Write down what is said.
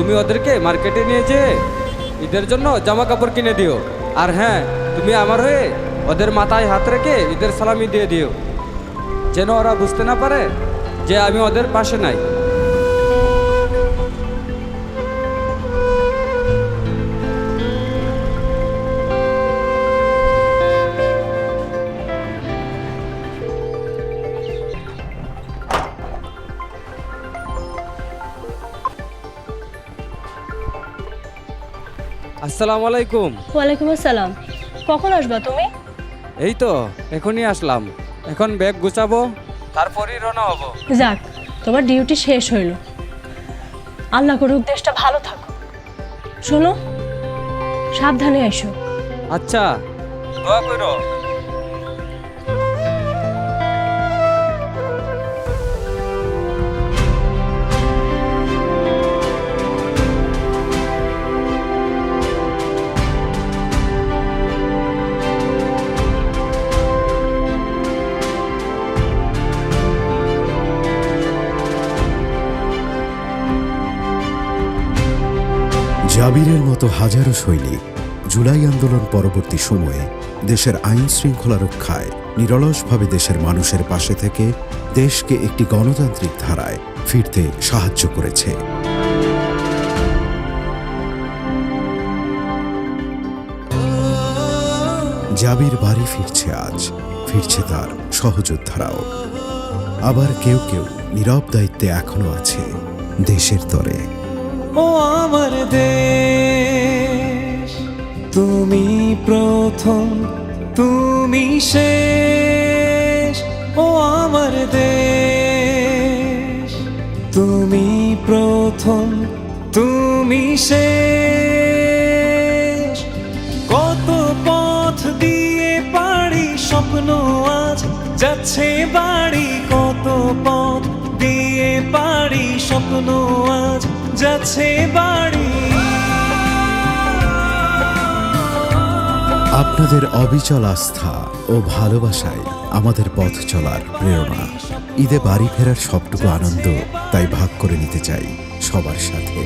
তুমি ওদেরকে মার্কেটে নিয়ে যেয়ে ঈদের জন্য জামা কাপড় কিনে দিও। আর হ্যাঁ, তুমি আমার হয়ে ওদের মাথায় হাত রেখে ঈদের সালামি দিয়ে দিও, যেন ওরা বুঝতে না পারে যে আমি ওদের পাশে নাই। আসসালামু আলাইকুম। ওয়ালাইকুম আসসালাম। কখন আসবা তুমি? এই তো এখনই আসলাম, এখন ব্যাগ গুছাবো, তারপরই রওনা হব। যাক, তোমার ডিউটি শেষ হইল। আল্লাহ করুক দেশটা ভালো থাকো। শোনো, সাবধানে এসো। আচ্ছা, দোয়া করো। জাবিরের মতো হাজারো সৈনিক জুলাই আন্দোলন পরবর্তী সময়ে দেশের আইন শৃঙ্খলা রক্ষায় নিরলসভাবে দেশের মানুষের পাশে থেকে দেশকে একটি গণতান্ত্রিক ধারায় ফিরতে সাহায্য করেছে। জাবির বাড়ি ফিরছে আজ, ফিরছে তার সহযোদ্ধারাও। আবার কেউ কেউ নীরব দায়িত্বে এখনো আছে দেশের তরে। ও আমার দেশ, তুমি প্রথম, তুমি শেষ। ও আমার দেশ, তুমি প্রথম, তুমি শেষ। কত পথ দিয়ে পাড়ি স্বপ্ন আজ যাচ্ছে বাড়ি, কত পথ দিয়ে পাড়ি স্বপ্ন আজ যাচ্ছে বাড়ি। আপনাদের অবিচল আস্থা ও ভালোবাসায় আমাদের পথ চলার প্রেরণা। ঈদে বাড়ি ফেরার সবটুকু আনন্দ তাই ভাগ করে নিতে চাই সবার সাথে।